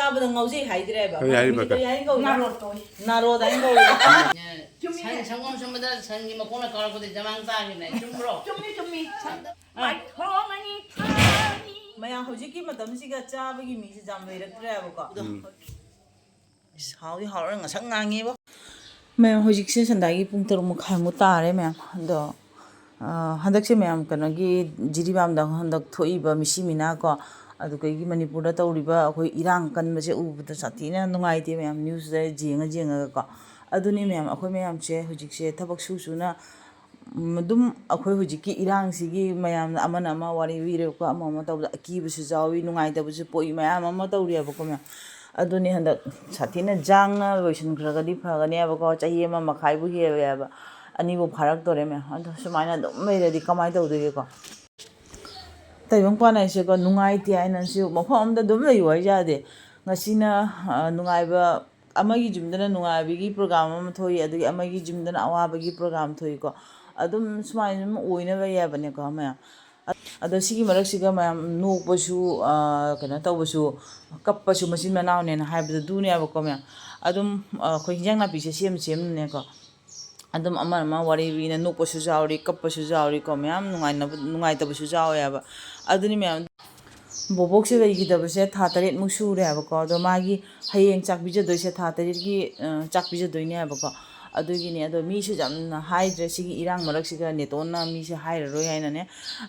चाबद ngauji haidreba naro da संगम संबंध संगी मकोना car को जमांग तागी नहीं चुम्रो चुम्मी maya hojiki matam siga chabagi mi se jam leiraktreba ko hawi hawrang sangangi ba maya hojik se sandagi pung 3:30 mu tare ma'am do handak se ma'am kanagi jiribam da handak thoiba misi mina ko adu kai gi manipur da tawriba akoi irang kan ma se ubda satina nungai te ma'am news da jenga ko aduni ma'am akoi ma'am che hojik se thabak suna madum akoi hojiki irang sigi mayam amana ama wari wire ko ama taw ki busu jawi nungai da busu poi mayam ama tawriya ba ko ma'am aduni handa satina jangna loisin gragadi phagani aba ko chahi ama makhai bu he ba ani bo pharak tore ma'am ado sumaina dum meiradi kamai tawdege ko taibang pana se ko nungai ti aina se mafam da dum lei wai ja de ngasina nungai ba amagi jumdana nungai bigi program ama thoi adu amagi jumdana awabagi program thoi ko adum sumaina oina ba ya bane ko ma ado sigi marak siga ma nokbasu kana tawbasu kappasu masin manaw ne na haibda dunia ba ko ma adum khoi hinjang na pi se sem ne ko adum ama wari wi na nokbasu jawri kappasu jawri ko ma nungai tabasu jaw ya ba aduni ma bobok se bai gida base tha 3 mu su re ba ko do magi hayeng chak bija doi se tha 3 gi chak bija doi ne ba ko adugi ne ado mi su jam na haidre sigi irang marak siga netona mi se haira roi haina ne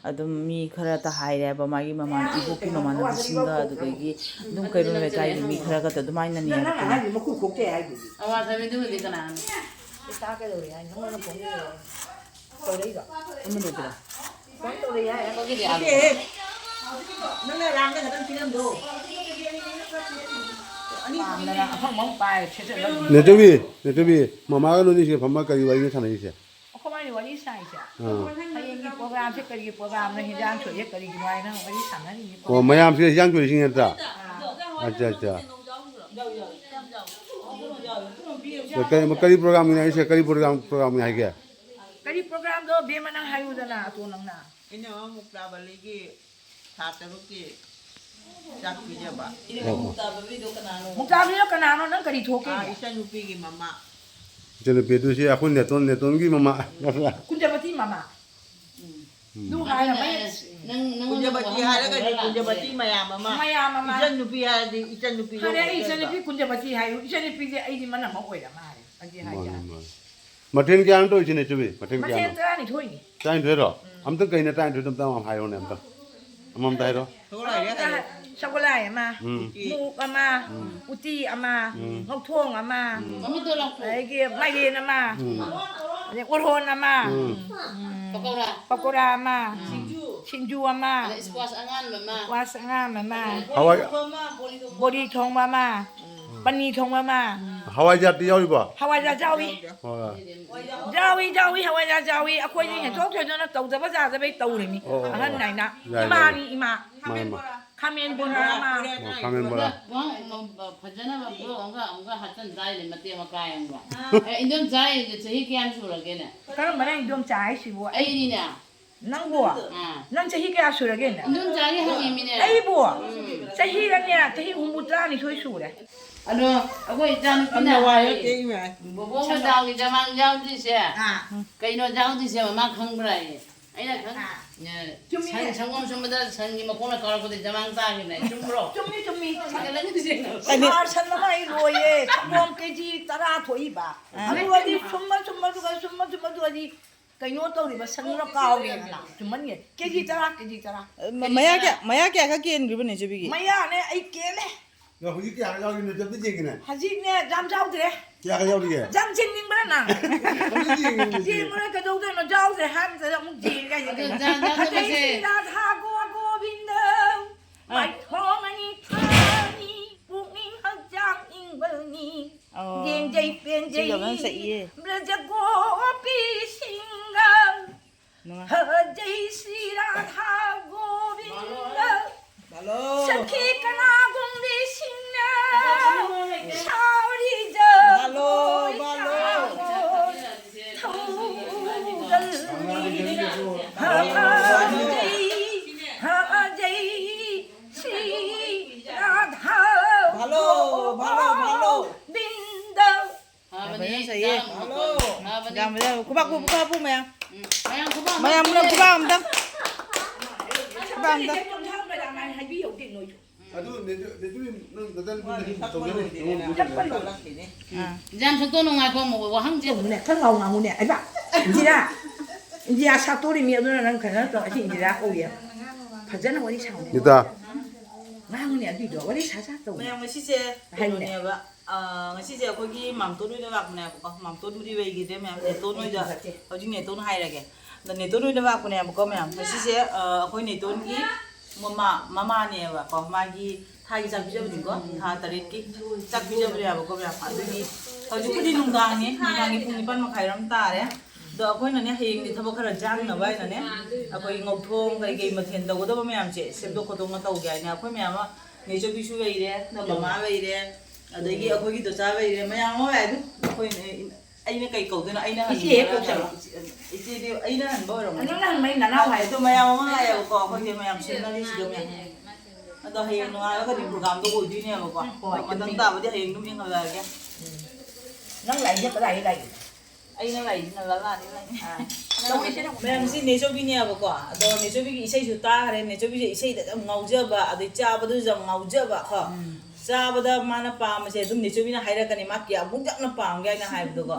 adum mi khara ta haire ba magi maman ibu ki maman na singa adugi dum kai ro le kai mi khara ka ta dumai na ni maku kokte ai bi awa thabi du di kana ita ka do ya no na ko ko dei ga amma do kira ko to dei ya ko ki dia no na rang ka tan film do na phong mong pai che che ne tobi mama ga no ni se phama kari wai ne thana ni se ko mai ni wani sai sa hayeng gi program se kari program na hijang so ye kari gi mai na wani sana ni ko mayam se yang choi sin ta acha kari program ni se kari program ni hai ke kari program do be manang hayu da na to nang na ina mukta baligi tha taruki chak bija ba mukta babi do kanano nang kari thoke isa nupi gi mama jene pe tu se akun ne ton gi mama kunjabati mama du hai na mai kunjabati haraga kunjabati maya mama isan nupi hare isan nupi kunjabati hayu isan nupi je ai di mana ma oi da ma hare agi hai ja maten kya to chine chobi maten kya maten ta ni thoi ni time thoi ro am to kai na time thoi tam am hai ro ne am to amam dai ro chocolate ama mu ama uti ama ngok thong ama kami to lang ai ge mai ge na ma ne orhon ama pakora ama sinju ama squash angan mama was ama hawai body thong mama pani thong mama hawai ja ti yaw ba hawai ja jawi hawai ja jawi akhoi ni he thok thoi na tau da ba ja bai tau ni ahan nai na ima Kamen bola ma. Kamen bola. Phajana ba bo anga hatan dai le mate ma kai anga. Indom jai je chahi kyan surage ne. Karam bana indom jai si bo. Ai ni na. Nang bo. Nang chahi kya surage ne. Indom jai hangi mi ne. Ai bo. Chahi ra ne chahi umutra ni thoi sure. Alo agoi jan pina wa yo te ma. Bo bo ma daw gi jamang jaw ji se. Kaino jaw ji se ma khang brai. Ai na khang. संगम संबंध संगी मकोना car को जमांग तागी नहीं चुम्रो चुम्मी सागे लगे दिसे आर सन mai roye संगम केजी तरा थोई बा अरे वदी सुम्मा दुगा दी कइनो तौरी बा संगरो काओगे ना चुम्मन ये केजी तरा maya kya ka ken gribe ne chebi gi maya ne ai kele na huji kya yaw ni jab de gi ne haji ne jam jaw de kya yaw di ge jam jing ning bra na ji mo ka do de no jaw de han de mu ji ga ye de se da tha go bind mai thong ani thani pu ning ha jang ing bel ni yen jai pen jai bra ja go pi singam ha jai si ra tha go bind Sakhi kana gungdi sinna sauri ja balo ha jai si radha balo ꯃꯌꯥꯝ ꯈꯨꯕꯥꯛ ꯈꯨꯕꯥꯛ ꯃꯌꯥꯝ ꯃꯌꯥꯝ ꯈꯨꯕꯥꯛ ꯃꯌꯥꯝ ꯈꯨꯕꯥꯛ ꯑꯝꯇꯪ ꯈꯨꯕꯥꯛ ꯑꯝꯇꯪ ꯑꯗꯨ 내주님 너는 ꯌꯥꯝ ꯁꯛꯇꯣꯛ ꯉꯥꯏꯈꯣ ꯋꯥꯍꯪꯁꯦ ꯈꯔ ꯉꯥꯎ ꯉꯥꯡꯉꯨꯅꯦ ꯑꯩꯕ 인디야 사또리미 누나랑 그냥 또 인디야 오야 fajana wari sauni 이따 nganguni adudo wari saja to mayam ngasi se kaineba ngasi se akogi mamtonu da bakne ko mamtonu ri wei gide mayam ne tonu da hoji ne tonu hairage da ne tonu da bakne ko mayam ngasi se akoi ne ton gi mama ne ba ko magi thai jak bijab ni ko tha tarit ki jak bijab ri ba ko mayam adugi hoji kudi nungdangi pung nipan ma khairam ta re द अखोइना ने हयेंग दि थबक खरा जांग न bye ने अखोइ ngौथों कै कै मथेन दगो दब म्याम चे सेबदो खोदोंग तौ गाय ने अखोइ म्याम नेजो बिसु वैरे न ममा वैरे अदगी अखोइ गि दोसा वैरे म्याम वाय दु अखोइ अइने कै कौदना अइना हन इचे दे अइना हन बरो nang mai nana हाय तो म्याम मा लाय को अखोइ दे म्याम सिन न दि सिदो म्याम अद हयेंग नुआ का दि प्रोग्राम दो ओइ दिने को मदंग ता बदि हयेंग नु मिंग ला के nang lai je ka lai aina lai na la la ni lai मैम सी नेचोबी ने अब को अदो नेचोबी की इसे जुता हरे नेचोबी से इसे द ngauजबा अदि चाबदु जम ngauजबा ख चाबदा माना पाम से दुम नेचोबी ना हाइरा कनी मा किया बुक जकना पाम गाय ना हाइबदो को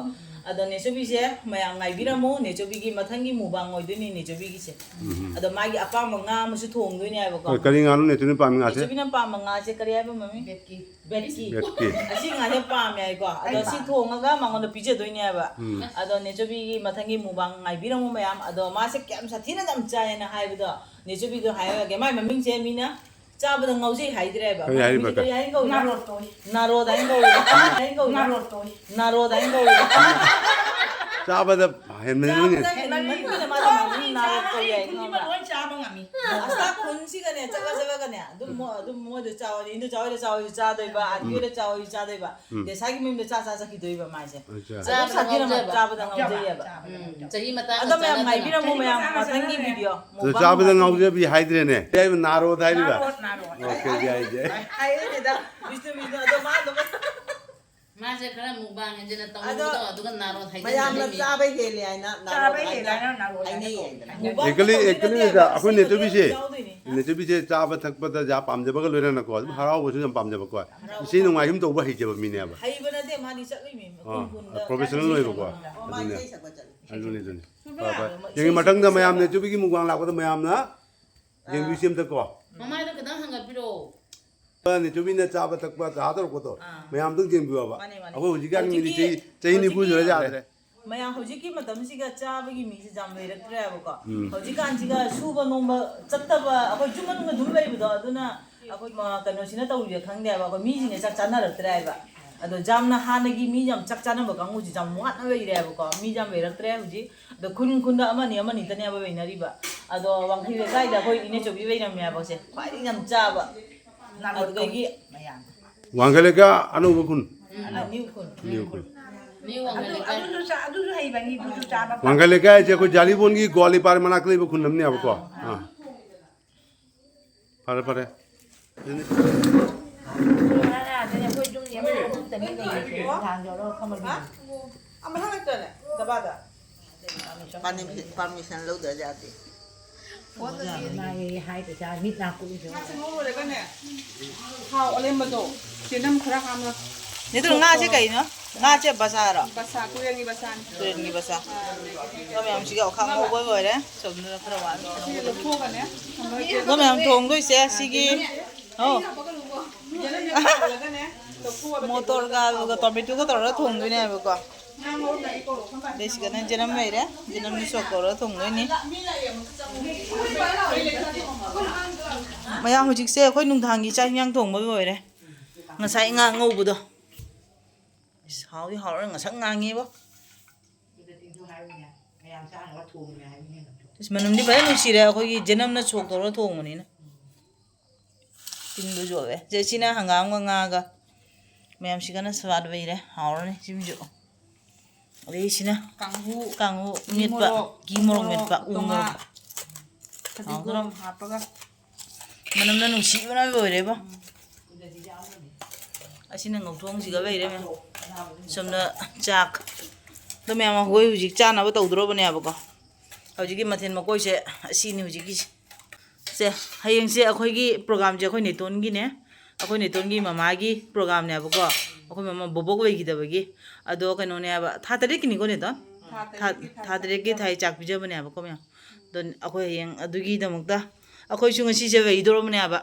अदो नेचोबी से मयाम ngaiबिरमो नेचोबी की मथंगी मुबांग ओइदुनी नेचोबी की से अदो मागी अपाम nga मसु थोंगदुनी आइबो को करी गानु नेचुनि पामी गासे नेचोबी ना पाम nga से करी आइबो मम्मी बेटकी असी nga से पाम याइ को अदो सी थोंगा मांगन पिजे दोइनी आइबा अदो नेचोबी की मथंगी मुबांग ngaiबिरमो मयाम अदो मा से क्याम साथीना जम चाय ना हाइबदो नेचोबी दो हाइगा के माइ मम्मिंग से मीना चाबदा ngauji हाइद्रेबा याइ गौ naro to नारो दाइन गौ naro to नारो दाइन गौ चाबदा हेनमेनुनि 아싸 군시간에 짜가짜가가네 뭐도 짜오니 인도 짜오이 짜도이바 아기를 짜오이 짜도이바 내 사기 밈도 짜짜짜 기도이바 마이제 짜사기는 짜보다 나오제야바 자기 마다 아담에 마이비라 뭐야 마상기 비디오 चाबदा ngaujebi haidrene dai naro dailiba naro okay जाइजे 아이데다 비스트 비스트 아도마도 마세 그런 무방 이제는 또 누가 나로 થાય 마야나 짜베 헬리 아이나 चाबै हेलान naro एकली दा अखोइ नेचुबिसे नेचुबिसे चाबा थकपदा जा पामजबगा लोइराना को हरावबसु जम पामजबा को इसे नुंगाइ हिम तौबा हिजेबा मिनेबा हाइबनादे मानि चक्लिमि प्रोफेशनल लोइबा को अदुने बाबा यंgi matangda mayam नेचुबिगी मुगांग लाकोदा mayamना यंगी सेमता को ममाइदो कदं हंगपिरो नेचुबिना चाबा थकपा दादर कोतो mayam tung jengबिवाबा अखो हुजिगान मिनि चै निपु जरा जारे मया हौजिकी मतमसिगा चाबगी मिसे जाम लेरक्ट्रेबको हौजिकानसिगा सुबा नोंबा चत्तबा अखोइ जुमनुगा दुम लैबदो अदुना अखोइ कनोसिना तौरिया खंगदेबा अखोइ मिजिने चक चानरक्ट्रेबा अदो जामना हानगी मी जाम चक चानबा कांगुजि जाम वाटना वैरेबको मी जाम लेरक्ट्रे हुजि अदो खुनदा अमनि तनेबा वैनरिबा अदो वांखै लेकाइदा अखोइ इने चोबि वैरमयाबसे ख्वाइ जाम चाबा अदुगि वांगलेका अनोबा खुन न्यू खुन adusu haibani dusu chaba वांगलेका जे को जालीबोन की गोली पार मनाक लेबा खुन नमने अब को हां पारे पारे nana dene koi jum yem tani dei thang jo ro khamar bi amma halakane dabada permission lâu đợi जाते nai hai ta cha mit na ku jo ngô rồi cái này hào lên mà tổ chỉ năm khá ham rồi Nito nga siya kayo, no? Nga siya basa ro. basa kuya ni basan Tuloy ni basa. Kami ang sigaw kang uboy boy re. So nila karawan. được thua cả nhé Kami ang tuong doy siya sige. Oh. Motor ka lugar tomato ka toro tuong doy niya ko. Desi ka na janam may re. Janam ni sokoro tuong doy ni. Maya hujik siya ko nung thangi chay niyang tuong boy boy re. Ngasay nga ngubo do. Hào thì hào là sáng ngang nghe bố. Mà nằm đi phải nó xì ra có gì dân năm nó chuột đồ nó thùng mà nè. Tin đôi rồi đấy. Giờ xin hàng ngang ngang cả. Mẹ em chỉ cần nó sờ về đấy. Hào rồi chim dụ. Đây xin nè. Càng hú miệt bạ. Kim mông miệt bạ uống rồi. Hào rồi. Mà nằm nó xì vào nó về đấy bố. Xin ngọc thong gì cả về đấy mẹ. Xong nó chạc ꯑꯗꯣ ꯃꯌꯥꯝ ꯑꯩꯈꯣꯏ ꯍꯧꯖꯤꯛ ꯆꯥꯅꯕ ꯇꯧꯗꯣꯔꯕꯅꯦꯕꯀꯣ ꯍꯧꯖꯤꯛꯀꯤ ꯃꯊꯦꯜ ꯃꯀꯣꯏꯁꯦ ꯑꯁꯤꯅꯤ ꯍꯧꯖꯤꯛꯀꯤꯁꯦ ꯁꯦ ꯍꯌꯦꯡꯁꯦ ꯑꯩꯈꯣꯏꯒꯤ ꯄ꯭ꯔꯣꯒ꯭ꯔꯥꯝꯁꯦ ꯑꯩꯈꯣꯏ ꯅꯦꯇꯣꯟꯒꯤꯅꯦ ꯑꯩꯈꯣꯏ ꯅꯦꯇꯣꯟꯒꯤ ꯃꯃꯥꯒꯤ ꯄ꯭ꯔꯣꯒ꯭ꯔꯥꯝꯅꯦꯕꯀꯣ ꯑꯩꯈꯣꯏ ꯃꯃꯥ ꯕꯣꯕꯣꯛ ꯂꯩꯈꯤꯗꯕꯒꯤ ꯑꯗꯣ ꯀꯩꯅꯣꯅꯦꯕ ꯊꯥ 3ꯀꯤꯅꯤꯀꯣ ꯅꯦꯇꯣꯟ ꯊꯥ 3ꯀꯤ ꯊꯥꯏ ꯆꯥꯛ ꯄꯤꯖꯕꯅꯦꯕꯀꯣ ꯃꯌꯥꯝ ꯑꯗꯣ ꯑꯩꯈꯣꯏ ꯍꯌꯦꯡ ꯑꯗꯨꯒꯤꯗꯃꯛꯇ ꯑꯩꯈꯣꯏꯁꯨ ꯉꯁꯤꯁꯦ ꯂꯩꯗꯣꯔꯕꯅꯦꯕ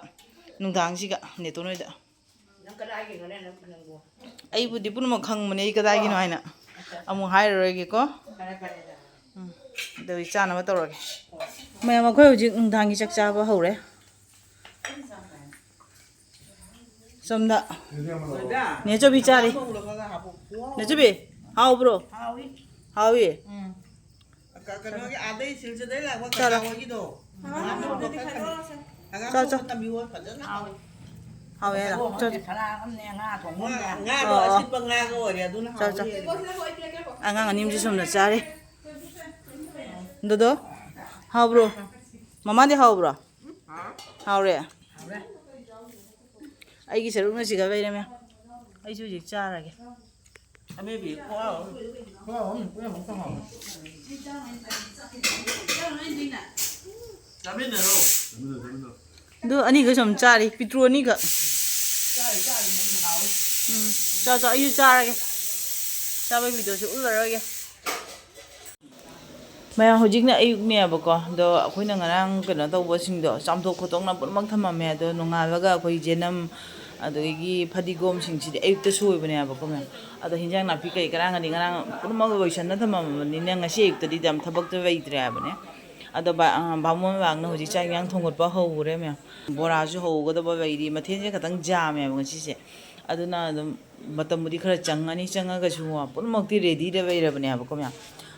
ꯅꯨꯡꯗꯥꯡꯁꯤꯒ ꯅꯦꯇꯣꯟ ꯍꯣꯏꯗ ꯑꯩꯕꯨꯗꯤ ꯄꯨꯝꯅꯃꯛ ꯈꯪꯕꯅꯦ ꯑꯩ ꯀꯗꯥꯏꯒꯤꯅꯣ ꯍꯥꯏꯅ ꯑꯃꯨꯛ ꯍꯥꯏꯔꯔꯣꯏꯒꯦꯀꯣ ꯑꯗꯨ ꯆꯥꯅꯕ ꯇꯧꯔꯒꯦ ꯃꯌꯥꯝ ꯑꯩꯈꯣꯏ ꯍꯧꯖꯤꯛ ꯅꯨꯡꯗꯥꯡꯒꯤ ꯆꯥꯛ ꯆꯥꯕ ꯍꯧꯔꯦ ꯁꯣꯝꯗ ꯅꯦꯆꯧꯕꯤ ꯆꯥꯔꯤ ꯅꯦꯆꯧꯕꯤ ꯍꯥꯎꯕ꯭ꯔꯣ ꯍꯥꯎꯏ ꯀꯩꯅꯣꯒꯤ ꯑꯥꯗꯩ ꯁꯤꯜꯆꯔꯗꯩ ꯂꯥꯛꯄ ꯆꯥꯔꯣ ꯀꯥꯀꯥꯍꯣꯏꯒꯤꯗꯣ ꯆꯥꯎ ꯆꯥꯎ ꯇꯝꯕꯤꯌꯣ ꯐꯖꯅ ꯍꯥꯎꯋꯦ ꯍꯥꯏꯔ ꯉꯥꯗꯣ ꯑꯁꯤꯠꯄ ꯉꯥꯒ ꯑꯣꯏꯔꯦ ꯑꯗꯨꯅ ꯆꯥꯎ ꯆꯥꯎ ꯑꯉꯥꯡ ꯑꯅꯤ ꯑꯃꯁꯨ ꯁꯣꯝꯗ ꯆꯥꯔꯤ ꯗꯣꯗꯣ ꯍꯥꯎꯕ꯭ꯔꯣ ꯃꯃꯥꯗꯤ ꯍꯥꯎꯕ꯭ꯔꯣ ꯍꯥꯎꯔꯦ ꯑꯩꯒꯤ ꯁꯔꯨꯛꯅ ꯁꯤꯒ ꯂꯩꯔꯝꯃꯦ ꯑꯩꯁꯨ ꯍꯧꯖꯤꯛ ꯆꯥꯔꯒꯦ ꯑꯃꯦꯕꯤ ꯆꯥꯃꯤꯟꯅꯔꯣ ꯑꯗꯨ ꯑꯅꯤꯒ ꯁꯨꯝ ꯆꯥꯔꯤ ꯄꯤꯇ꯭ꯔꯨ ꯑꯅꯤꯒ ꯆꯥꯎ ꯆꯥꯎ ꯑꯩꯁꯨ ꯆꯥꯔꯒꯦ ꯆꯥꯕꯒꯤ ꯚꯤꯗꯤꯑꯣꯁꯦ ꯎꯠꯂꯔꯣꯏꯒꯦ ꯃꯌꯥꯝ ꯍꯧꯖꯤꯛꯅ ꯑꯌꯨꯛꯅꯦꯕꯀꯣ ꯑꯗꯣ ꯑꯩꯈꯣꯏꯅ ꯉꯔꯥꯡ ꯀꯩꯅꯣ ꯇꯧꯕꯁꯤꯡꯗꯣ ꯆꯥꯝꯊꯣꯛ ꯈꯣꯠꯇꯣꯛꯅ ꯄꯨꯝꯅꯃꯛ ꯊꯝꯃꯝꯃꯦ ꯑꯗꯣ ꯅꯣꯡꯉꯥꯜꯂꯒ ꯑꯩꯈꯣꯏ ꯖꯦꯅꯝ ꯑꯗꯒꯤ ꯐꯗꯤꯒꯣꯝꯁꯤꯡꯁꯤꯗꯤ ꯑꯌꯨꯛꯇ ꯁꯣꯏꯕꯅꯦꯕꯀꯣ ꯃꯌꯥꯝ ꯑꯗꯣ ꯍꯤꯟꯖꯥꯡ ꯅꯥꯄꯤ ꯀꯩ ꯀꯔꯥꯡꯒꯗꯤ ꯉꯔꯥꯡ ꯄꯨꯝꯅꯃꯛ ꯂꯣꯏꯁꯟꯅ ꯊꯝꯃꯝꯕꯅꯤꯅ ꯉꯁꯤ ꯑꯌꯨꯛꯇꯗꯤ ꯌꯥꯝ ꯊꯕꯛꯇꯣ ꯂꯩꯇ꯭ꯔꯦ ꯍꯥꯏꯕꯅꯦ ꯑꯗꯣ ꯕꯥꯃꯣꯟ ꯃꯕꯥꯡꯅ ꯍꯧꯖꯤꯛ ꯆꯥꯛ ꯏꯟꯖꯥꯡ ꯊꯣꯡꯒꯠꯄ ꯍꯧꯈ꯭ꯔꯦ ꯃꯌꯥꯝ ꯕꯣꯔꯥꯁꯨ ꯍꯧꯒꯗꯕ ꯂꯩꯔꯤ ꯃꯊꯦꯜꯁꯦ ꯈꯤꯇꯪ ꯖꯥꯝꯃꯦꯕ ꯉꯁꯤꯁꯦ ꯑꯗꯨꯅ ꯑꯗꯨꯝ ꯃꯇꯝꯕꯨꯗꯤ ꯈꯔ ꯆꯪꯉꯅꯤ ꯆꯪꯉꯒꯁꯨ ꯄꯨꯝꯅꯃꯛꯇꯤ ꯔꯦꯗꯤꯗ ꯂꯩꯔꯕꯅꯦꯕꯀꯣ ꯃꯌꯥꯝ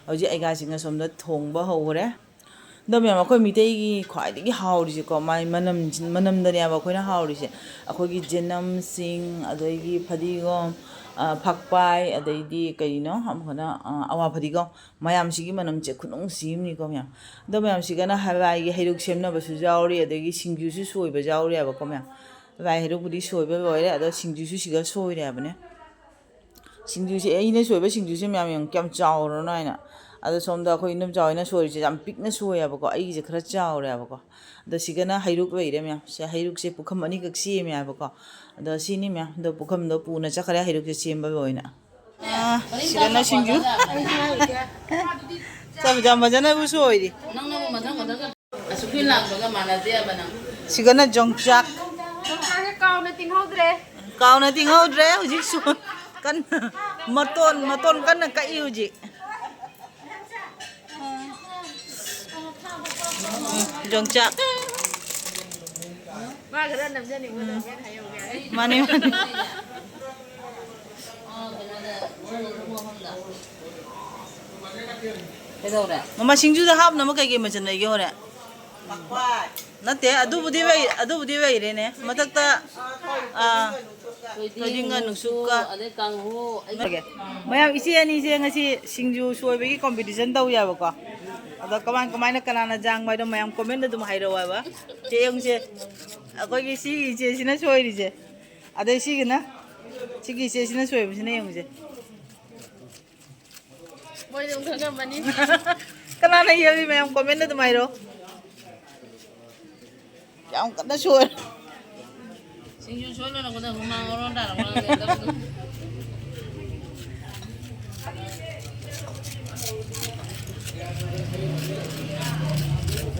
ꯍꯧꯖꯤꯛ ꯑꯩꯒꯥꯁꯤꯡꯅ ꯁꯣꯝꯗ ꯊꯣꯡꯕ ꯍꯧꯈ꯭ꯔꯦ ꯑꯗꯣ ꯃꯌꯥꯝ ꯑꯩꯈꯣꯏ ꯃꯤꯇꯩꯒꯤ ꯈ꯭ꯋꯥꯏꯗꯒꯤ ꯍꯥꯎꯔꯤꯁꯦꯀꯣ ꯃꯥꯏ ꯃꯅꯝꯗꯅꯦꯕ ꯑꯩꯈꯣꯏꯅ ꯍꯥꯎꯔꯤꯁꯦ ꯑꯩꯈꯣꯏꯒꯤ ꯖꯦꯅꯝꯁꯤꯡ ꯑꯗꯒꯤ ꯐꯗꯤꯒꯣꯝ ꯐꯛꯄꯥꯏ ꯑꯗꯩꯗꯤ ꯀꯩꯅꯣ ꯑꯃꯨꯛꯀꯅ ꯑꯋꯥ ꯐꯗꯤꯒꯣꯝ ꯃꯌꯥꯝꯁꯤꯒꯤ ꯃꯅꯝꯁꯦ ꯈꯨꯅꯨꯡꯁꯤ ꯑꯃꯅꯤꯀꯣ ꯃꯌꯥꯝ ꯑꯗꯣ ꯃꯌꯥꯝꯁꯤꯒꯅ ꯍꯋꯥꯏꯒꯤ ꯍꯩꯔꯨꯛ ꯁꯦꯝꯅꯕꯁꯨ ꯌꯥꯎꯔꯤ ꯑꯗꯒꯤ ꯁꯤꯡꯖꯨꯁꯨ ꯁꯣꯏꯕ ꯌꯥꯎꯔꯤꯑꯕꯀꯣ ꯃꯌꯥꯝ ꯍꯋꯥꯏ ꯍꯩꯔꯨꯛꯄꯨꯗꯤ ꯁꯣꯏꯕ ꯂꯣꯏꯔꯦ ꯑꯗꯣ ꯁꯤꯡꯖꯨꯁꯨ ꯁꯤꯒ ꯁꯣꯏꯔꯦ ꯍꯥꯏꯕꯅꯦ ꯁꯤꯡꯖꯨꯁꯦ ꯑꯩꯅ ꯁꯣꯏꯕ ꯁꯤꯡꯖꯨꯁꯦ ꯃꯌꯥꯝ ꯌꯦꯡꯉꯨ ꯀꯌꯥꯝ ꯆꯥꯎꯔꯅꯣ ꯍꯥꯏꯅ ꯑꯗꯣ ꯁꯣꯝꯗ ꯑꯩꯈꯣꯏ ꯏꯅꯝꯆꯥ ꯍꯣꯏꯅ ꯁꯣꯏꯔꯤꯁꯦ ꯌꯥꯝ ꯄꯤꯛꯅ ꯁꯣꯏꯌꯦꯕꯀꯣ ꯑꯩꯒꯤꯁꯦ ꯈꯔ ꯆꯥꯎꯔꯦꯕꯀꯣ ꯑꯗꯣ ꯁꯤꯒꯅ ꯍꯩꯔꯨꯛ ꯂꯩꯔꯦ ꯃꯌꯥꯝ ꯁꯦ ꯍꯩꯔꯨꯛꯁꯦ ꯄꯨꯈꯝ ꯑꯅꯤꯈꯛ ꯁꯦꯝꯃꯦ ꯍꯥꯏꯕꯀꯣ ꯑꯗꯣ ꯁꯤꯅꯤ ꯃꯌꯥꯝ ꯑꯗꯣ ꯄꯨꯈꯝꯗꯣ ꯄꯨꯅ ꯆꯠꯈ꯭ꯔꯦ ꯍꯩꯔꯨꯛꯁꯦ ꯁꯦꯝꯕ ꯑꯣꯏꯅ ꯁꯤꯒꯅ ꯁꯤꯡꯖꯨ ꯆꯥꯕ ꯐꯖꯅꯕꯨ ꯁꯣꯏꯔꯤ ꯅꯪꯅꯕꯨ ꯃꯊꯪ ꯃꯊꯪ ꯑꯁꯨꯛꯀꯤ ꯂꯥꯛꯄꯒ ꯃꯥꯟꯅꯗꯦꯕ ꯅꯪ ꯁꯤꯒꯅ ꯌꯣꯡꯆꯥꯛ ꯀꯥꯎꯅ ꯇꯤꯡꯍꯧꯗ꯭ꯔꯦ ꯍꯧꯖꯤꯛꯁꯨ ꯀꯟꯅ ꯃꯇꯣꯟ ꯀꯟꯅ ꯀꯛꯏ ꯍꯧꯖꯤꯛ ꯌꯣꯡꯆꯥꯛ ꯃꯥꯅꯤ ꯀꯩꯗꯧꯔꯦ ꯃꯃꯥ ꯁꯤꯡꯖꯨꯗ ꯍꯥꯞꯅꯕ ꯀꯩꯀꯩ ꯃꯆꯜ ꯂꯩꯒꯦ ꯍꯣꯔꯦꯟ ꯅꯠꯇꯦ ꯑꯗꯨꯕꯨꯗꯤ ꯂꯩꯔꯦꯅꯦ ꯃꯊꯛꯇ ꯊꯣꯏꯗꯤꯡꯒ ꯅꯨꯡꯁꯨꯛꯀ ꯑꯗꯩ ꯀꯥꯡꯍꯧ ꯃꯌꯥꯝ ꯏꯆꯦ ꯑꯅꯤꯁꯦ ꯉꯁꯤ ꯁꯤꯡꯖꯨ ꯁꯣꯏꯕꯒꯤ ꯀꯣꯝꯄꯤꯇꯤꯁꯟ ꯇꯧꯋꯦꯕꯀꯣ ꯑꯗꯣ ꯀꯃꯥꯏꯅ ꯀꯅꯥꯅ ꯖꯥꯡꯕ ꯍꯥꯏꯗꯣ ꯃꯌꯥꯝ ꯀꯣꯃꯦꯟꯗ ꯑꯗꯨꯝ ꯍꯥꯏꯔꯛꯑꯣꯕ ꯆꯦꯡꯁꯦ ꯑꯩꯈꯣꯏꯒꯤ ꯁꯤꯒꯤ ꯏꯆꯦꯁꯤꯅ ꯁꯣꯏꯔꯤꯁꯦ ꯑꯗꯩ ꯁꯤꯒꯤ ꯏꯆꯦꯁꯤꯅ ꯁꯣꯏꯕꯁꯤꯅ ꯌꯦꯡꯉꯨꯁꯦ ꯃꯣꯏꯗꯤ ꯑꯗꯨꯝ ꯈꯪꯉꯝꯃꯅꯤ ꯀꯅꯥꯅ ꯍꯦꯜꯂꯤ ꯃꯌꯥꯝ ꯀꯣꯃꯦꯟꯗ ꯑꯗꯨꯝ ꯍꯥꯏꯔꯛꯑꯣ ꯌꯥꯝ ꯀꯟꯅ ꯁꯣꯏꯔꯦ ꯁꯤꯡꯖꯨ ꯁꯣꯏꯂꯣꯏꯔꯛꯄꯗ ꯍꯨꯃꯥꯡ ꯑꯣꯔꯣ ꯇꯥꯔꯛꯄ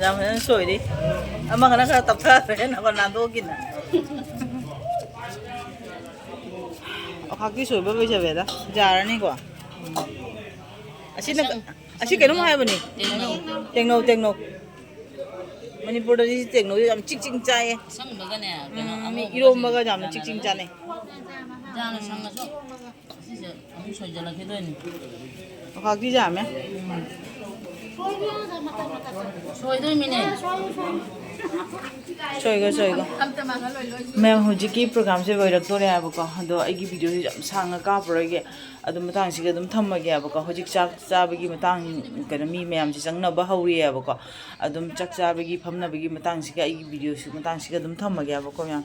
ꯌꯥꯝ ꯐꯖꯅ ꯁꯣꯏꯔꯤ ꯑꯃꯒꯅ ꯈꯔ ꯇꯞꯊꯈ꯭ꯔꯦ ꯅꯀꯣ ꯅꯥꯟꯊꯣꯛꯈꯤꯅ ꯑꯣꯈꯥꯛꯇꯤ ꯁꯣꯏꯕ ꯂꯣꯏꯖꯕꯦꯗ ꯌꯥꯔꯅꯤꯀꯣ ꯑꯁꯤ ꯀꯩꯅꯣꯝ ꯍꯥꯏꯕꯅꯤ ꯇꯦꯡꯅꯧ ꯃꯅꯤꯄꯨꯔꯗꯗꯤ ꯇꯦꯡꯅꯧꯁꯦ ꯌꯥꯝ ꯆꯤꯛ ꯆꯥꯏꯌꯦ ꯁꯪꯕꯒꯅꯦ ꯀꯩꯅꯣ ꯃꯤ ꯏꯔꯣꯝꯕꯒ ꯌꯥꯝꯅ ꯆꯤꯛ ꯆꯥꯅꯩ ꯖꯥꯅ ꯁꯪꯉꯁꯨ ꯁꯤꯁꯦ ꯑꯃꯨꯛ ꯁꯣꯏꯖꯜꯂꯛꯈꯤꯗꯣꯏꯅꯤ ꯑꯣꯈꯥꯛꯇꯤ ꯌꯥꯝꯃꯦ ꯁꯣꯏꯗꯣꯏꯃꯤꯅꯦ ꯁꯣꯏꯒ ꯃꯌꯥꯝ ꯍꯧꯖꯤꯛꯀꯤ ꯄ꯭ꯔꯣꯒ꯭ꯔꯥꯝꯁꯦ ꯂꯣꯏꯔꯛꯇꯣꯔꯦ ꯍꯥꯏꯕꯀꯣ ꯑꯗꯣ ꯑꯩꯒꯤ ꯚꯤꯗꯤꯑꯣꯁꯦ ꯌꯥꯝ ꯁꯥꯡꯅ ꯀꯥꯞꯄꯔꯣꯏꯒꯦ ꯑꯗꯨꯝ ꯃꯇꯥꯡꯁꯤꯒ ꯑꯗꯨꯝ ꯊꯝꯃꯒꯦ ꯍꯥꯏꯕꯀꯣ ꯍꯧꯖꯤꯛ ꯆꯥꯛ ꯆꯥꯕꯒꯤ ꯃꯇꯥꯡ ꯀꯩꯅꯣ ꯃꯤ ꯃꯌꯥꯝꯁꯦ ꯆꯪꯅꯕ ꯍꯧꯔꯤꯑꯕꯀꯣ ꯑꯗꯨꯝ ꯆꯥꯛ ꯆꯥꯕꯒꯤ ꯐꯝꯅꯕꯒꯤ ꯃꯇꯥꯡꯁꯤꯒ ꯑꯩꯒꯤ ꯚꯤꯗꯤꯑꯣꯁꯤ ꯃꯇꯥꯡꯁꯤꯒ ꯑꯗꯨꯝ ꯊꯝꯃꯒꯦ ꯍꯥꯏꯕꯀꯣ ꯃꯌꯥꯝ